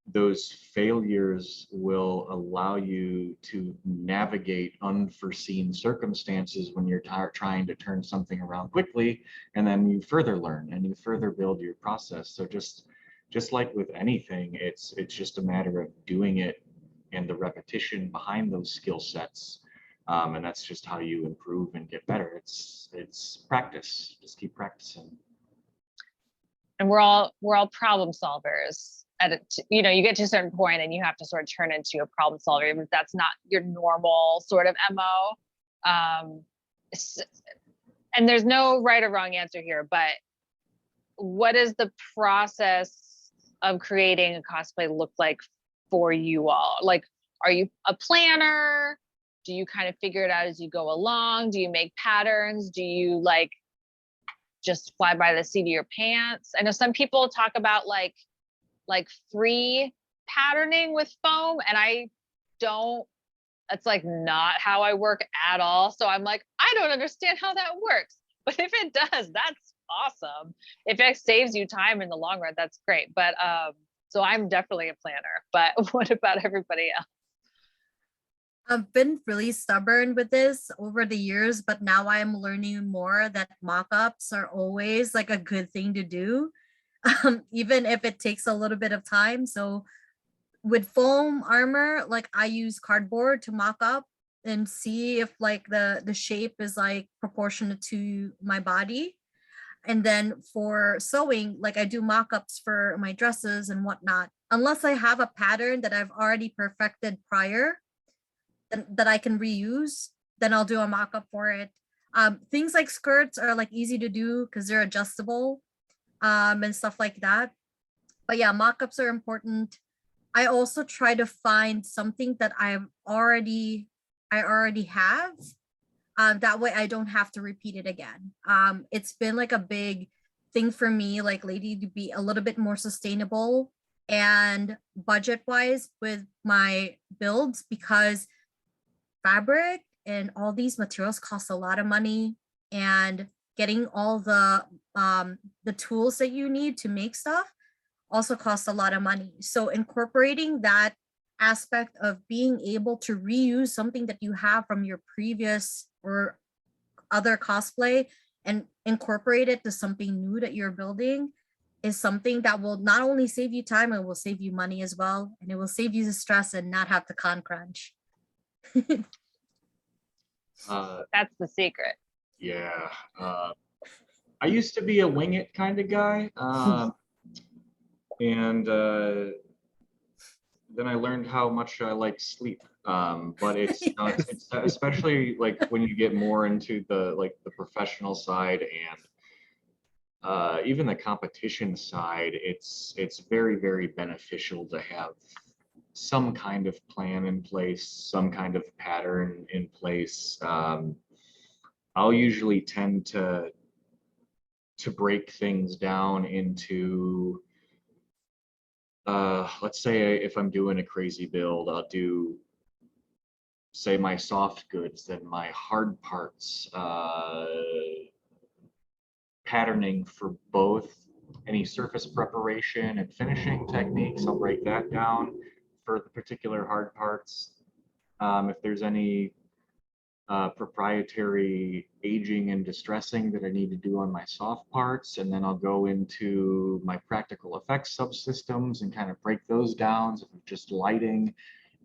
those failures will allow you to navigate unforeseen circumstances when you're trying to turn something around quickly, and then you further learn and you further build your process. So just like with anything, it's just a matter of doing it and the repetition behind those skill sets. And that's just how you improve and get better. It's practice. Just keep practicing. And we're all problem solvers. You get to a certain point and you have to sort of turn into a problem solver, even if that's not your normal sort of MO. And there's no right or wrong answer here, but what is the process of creating a cosplay look like for you all? Like, are you a planner? Do you kind of figure it out as you go along? Do you make patterns? Do you like just fly by the seat of your pants? I know some people talk about like free patterning with foam, and I don't, that's like not how I work at all. So I'm like, I don't understand how that works. But if it does, that's awesome. If it saves you time in the long run, that's great. But so I'm definitely a planner. But what about everybody else? I've been really stubborn with this over the years, but now I'm learning more that mock-ups are always like a good thing to do, even if it takes a little bit of time. So with foam armor, like I use cardboard to mock up and see if like the shape is like proportionate to my body. And then for sewing, like I do mock-ups for my dresses and whatnot. Unless I have a pattern that I've already perfected prior, that I can reuse, then I'll do a mock-up for it. Things like skirts are like easy to do because they're adjustable and stuff like that. But yeah, mock-ups are important. I also try to find something that I already have. That way I don't have to repeat it again. It's been like a big thing for me, like lately, to be a little bit more sustainable and budget-wise with my builds, because fabric and all these materials cost a lot of money, and getting all the tools that you need to make stuff also costs a lot of money. So incorporating that aspect of being able to reuse something that you have from your previous or other cosplay and incorporate it to something new that you're building is something that will not only save you time, it will save you money as well, and it will save you the stress and not have to con crunch. That's the secret. Yeah. I used to be a wing it kind of guy. And then I learned how much I like sleep. But it's, you know, it's especially like when you get more into the professional side and even the competition side, it's very, very beneficial to have some kind of plan in place, some kind of pattern in place. I'll usually tend to break things down into, let's say if I'm doing a crazy build, I'll do, say, my soft goods, then my hard parts, patterning for both any surface preparation and finishing techniques. I'll break that down for the particular hard parts. If there's any proprietary aging and distressing that I need to do on my soft parts, and then I'll go into my practical effects subsystems and kind of break those down. So if it's just lighting,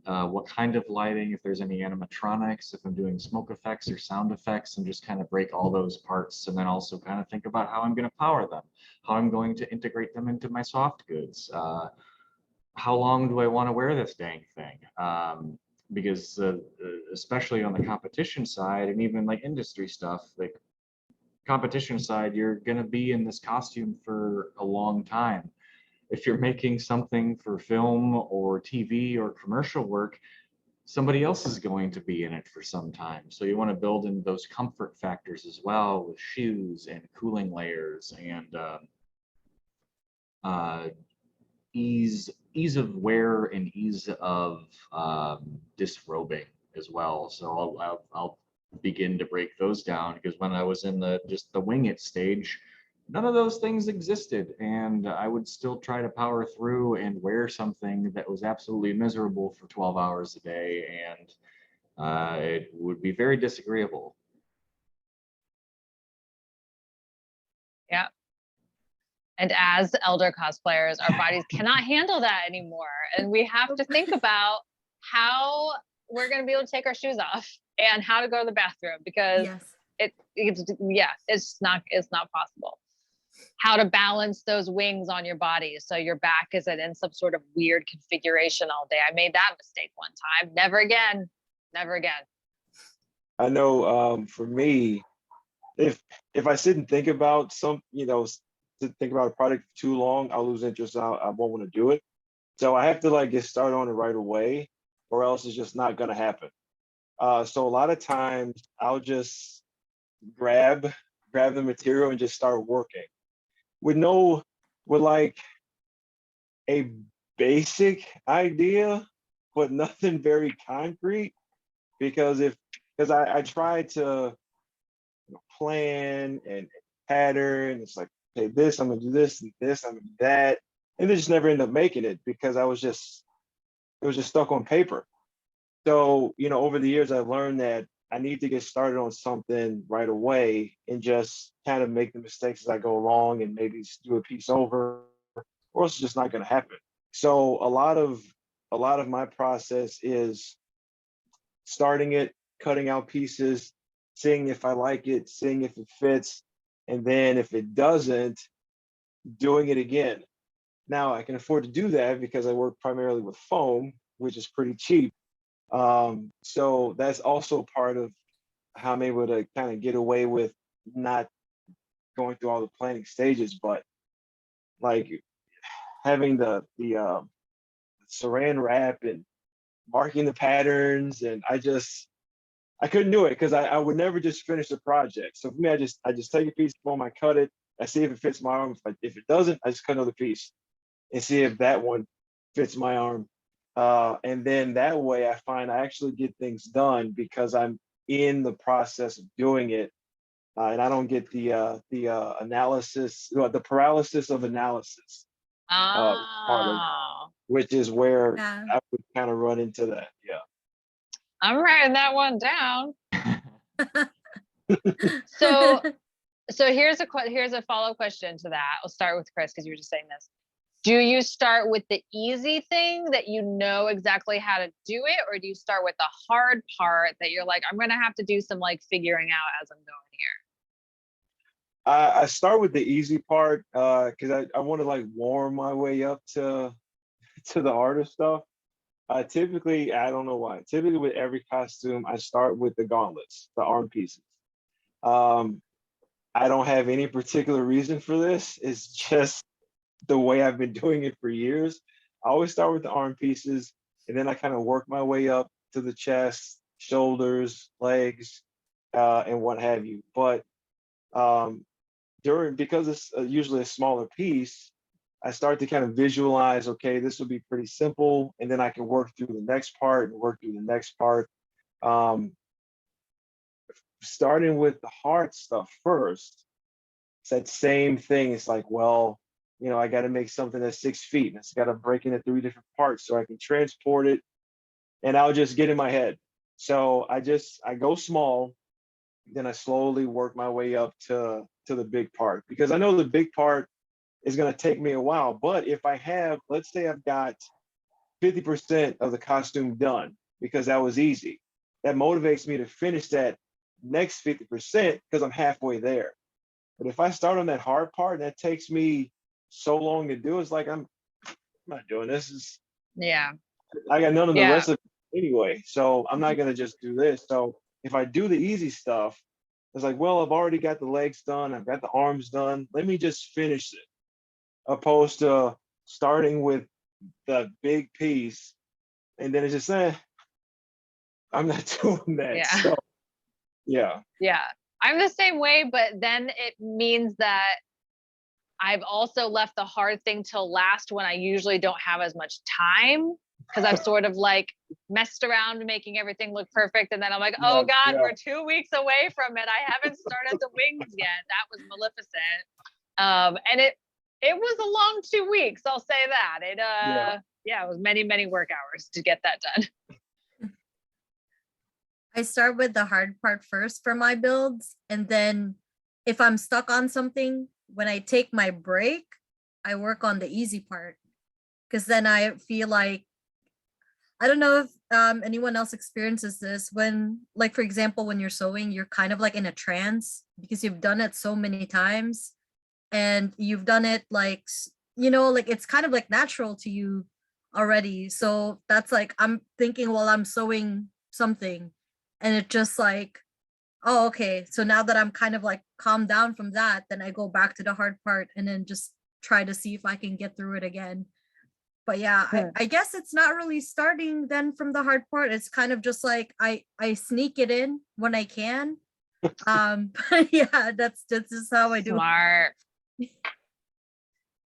what kind of lighting, if there's any animatronics, if I'm doing smoke effects or sound effects, and just kind of break all those parts, and then also kind of think about how I'm going to power them, how I'm going to integrate them into my soft goods. How long do I want to wear this dang thing? Because especially on the competition side and even like industry stuff, like competition side, you're going to be in this costume for a long time. If you're making something for film or TV or commercial work, somebody else is going to be in it for some time. So you want to build in those comfort factors as well, with shoes and cooling layers and ease of wear and ease of disrobing as well. So I'll begin to break those down, because when I was in just the wing it stage, none of those things existed. And I would still try to power through and wear something that was absolutely miserable for 12 hours a day. And it would be very disagreeable. Yeah. And as elder cosplayers, our bodies cannot handle that anymore. And we have to think about how we're going to be able to take our shoes off and how to go to the bathroom, because Yes. it's not possible. How to balance those wings on your body so your back isn't in some sort of weird configuration all day. I made that mistake one time. Never again. Never again. I know for me, if I sit and think about to think about a product for too long, I'll lose interest. I won't want to do it. So I have to like get started on it right away, or else it's just not gonna happen. So a lot of times I'll just grab the material and just start working with like a basic idea, but nothing very concrete. Because I try to plan and pattern. It's like, okay, this, I'm gonna do this and this, I'm gonna do that. And they just never end up making it because it was just stuck on paper. So, over the years I've learned that I need to get started on something right away and just kind of make the mistakes as I go along and maybe do a piece over, or else it's just not gonna happen. So a lot of my process is starting it, cutting out pieces, seeing if I like it, seeing if it fits, and then if it doesn't, doing it again. Now I can afford to do that because I work primarily with foam, which is pretty cheap. So that's also part of how I'm able to kind of get away with not going through all the planning stages, but like having the saran wrap and marking the patterns, and I couldn't do it because I would never just finish the project. So for me, I just take a piece of foam, I cut it, I see if it fits my arm. If it doesn't, I just cut another piece and see if that one fits my arm. And then that way I find I actually get things done because I'm in the process of doing it. And I don't get the analysis, the paralysis of analysis part of, Oh, which is where Yeah. I would kind of run into that. Yeah. I'm writing that one down. So here's a follow-up question to that. I'll start with Chris because you were just saying this. Do you start with the easy thing that you know exactly how to do it, or do you start with the hard part that you're like, I'm gonna have to do some like figuring out as I'm going here? I start with the easy part because I want to like warm my way up to the harder stuff. Typically, I don't know why. Typically, with every costume, I start with the gauntlets, the arm pieces. Um, I don't have any particular reason for this. It's just the way I've been doing it for years. I always start with the arm pieces, and then I kind of work my way up to the chest, shoulders, legs, and what have you. But um, because it's usually a smaller piece, I start to kind of visualize, okay, this will be pretty simple. And then I can work through the next part and work through the next part. Um, Starting with the hard stuff first, it's that same thing. It's like, well, I got to make something that's 6 feet and it's got to break into 3 different parts so I can transport it, and I'll just get in my head. So I go small, then I slowly work my way up to the big part, because I know the big part is going to take me a while. But if I have, let's say I've got 50% of the costume done because that was easy, that motivates me to finish that next 50% because I'm halfway there. But if I start on that hard part and that takes me so long to do, it's like I'm not doing this. Yeah. I got none of the Yeah. rest of it anyway, so I'm not going to just do this. So if I do the easy stuff, it's like, well, I've already got the legs done, I've got the arms done, let me just finish it, opposed to starting with the big piece and then it's just I'm not doing that. Yeah. So yeah. Yeah. I'm the same way, but then it means that I've also left the hard thing till last when I usually don't have as much time, because I've sort of like messed around making everything look perfect. And then I'm like, oh God, Yeah. we're 2 weeks away from it. I haven't started the wings yet. That was Maleficent. And it was a long 2 weeks, I'll say that. Yeah, it was many work hours to get that done. I start with the hard part first for my builds, and then if I'm stuck on something, when I take my break, I work on the easy part, because then I feel like, I don't know if anyone else experiences this, when, like, for example, when you're sewing, you're kind of like in a trance because you've done it so many times, and you've done it like, like it's kind of like natural to you already. So that's like, I'm thinking while I'm sewing something, and it just like, oh, okay, so now that I'm kind of like calmed down from that, then I go back to the hard part and then just try to see if I can get through it again. But yeah, Yeah. I guess it's not really starting then from the hard part. It's kind of just like I sneak it in when I can. But yeah, that's just how I do it. Smart.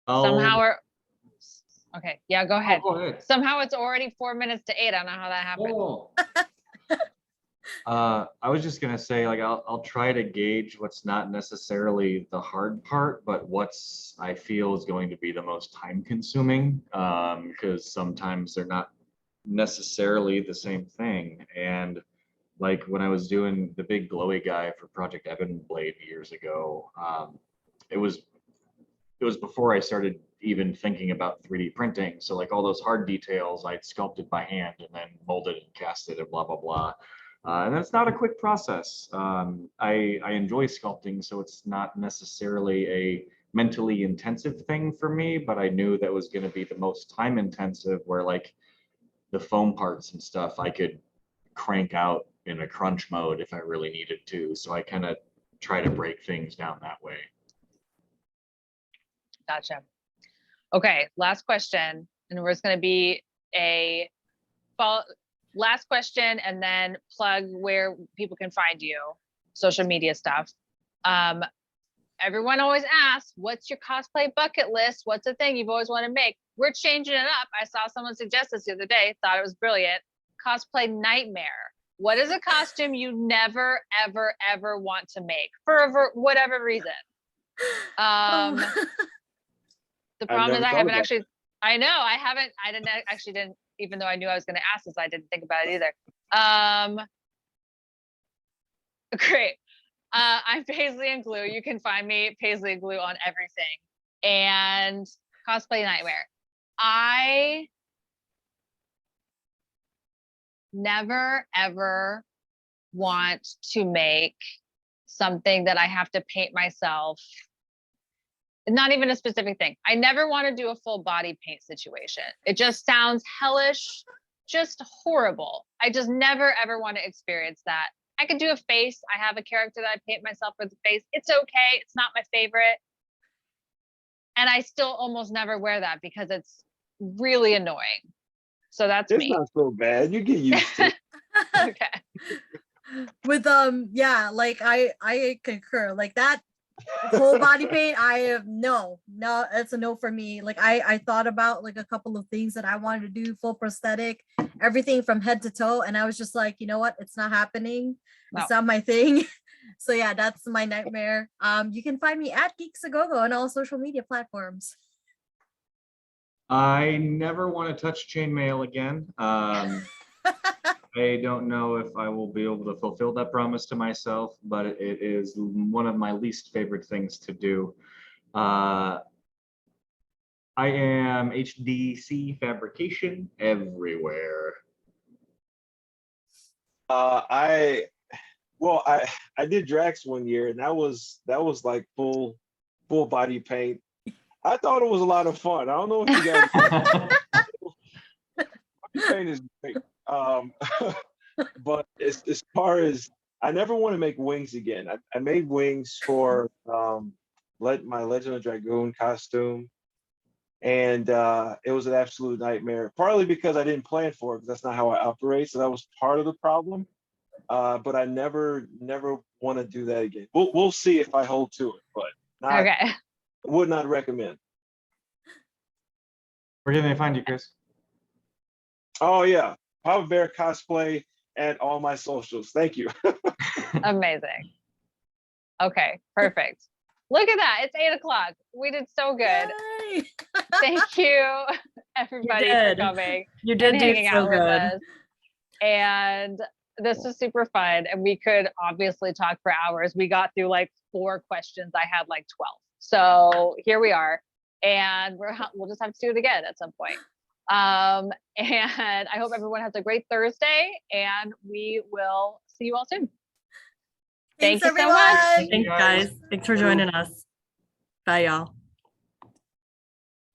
Somehow we're okay. Yeah, go ahead. Go ahead. Somehow it's already 4 minutes to 8. I don't know how that happened. Oh. I was just gonna say, like, I'll try to gauge what's not necessarily the hard part, but what's I feel is going to be the most time consuming, because sometimes they're not necessarily the same thing. And like when I was doing the big glowy guy for Project Ebon Blade years ago, it was before I started even thinking about 3D printing. So like all those hard details I'd sculpted by hand and then molded and casted and blah, blah, blah. And that's not a quick process. I enjoy sculpting, so it's not necessarily a mentally intensive thing for me, but I knew that was going to be the most time intensive, where like the foam parts and stuff I could crank out in a crunch mode if I really needed to. So I kind of try to break things down that way. Gotcha. Okay, last question, and there's going to be a last question, and then plug where people can find you, social media stuff. Everyone always asks, what's your cosplay bucket list? What's the thing you've always wanted to make? We're changing it up. I saw someone suggest this the other day, thought it was brilliant. Cosplay nightmare. What is a costume you never, ever want to make for whatever reason? The problem is I haven't actually, I know, I didn't, even though I knew I was going to ask this, I didn't think about it either. Great. I'm Paisleyandglue. You can find me Paisleyandglue on everything. And Cosplay Nightmare. I never, ever want to make something that I have to paint myself. Not even a specific thing. I never want to do a full body paint situation. It just sounds hellish, just horrible. I just never, ever want to experience that. I could do a face. I have a character that I paint myself for the face. It's okay. It's not my favorite. And I still almost never wear that because it's really annoying. So that's me. It's not so bad. You get used to it. Okay. With yeah, like I concur. Like that whole body paint, I have no, it's a no for me. Like I thought about like a couple of things that I wanted to do, full prosthetic, everything from head to toe, and I was just like, you know what, it's not happening. No. It's not my thing. So yeah, that's my nightmare. You can find me at Geeks A Go-Go on all social media platforms. I never want to touch chainmail again. I don't know if I will be able to fulfill that promise to myself, but it is one of my least favorite things to do. I am HDC Fabrication everywhere. I did Drax one year, and that was like full body paint. I thought it was a lot of fun. I don't know if you guys paint is great. But as far as, I never want to make wings again. I made wings for my Legend of Dragoon costume, and it was an absolute nightmare. Partly because I didn't plan for it, because that's not how I operate. So that was part of the problem. But I never want to do that again. We'll see if I hold to it, but Okay. would not recommend. Where can they find you, Chris? Oh yeah, Papa Bear Cosplay at all my socials. Thank you. Amazing. Okay, perfect. Look at that. It's 8 o'clock. We did so good. Yay! Thank you, everybody, for did. coming You and did do hanging so out with good. us. And this was super fun. And we could obviously talk for hours. We got through like 4 questions. I had like 12. So here we are. And we'll just have to do it again at some point. And I hope everyone has a great Thursday, and we will see you all soon. Thanks, Thank you so everyone. much. Thanks, guys. Thanks for joining us. Bye, y'all.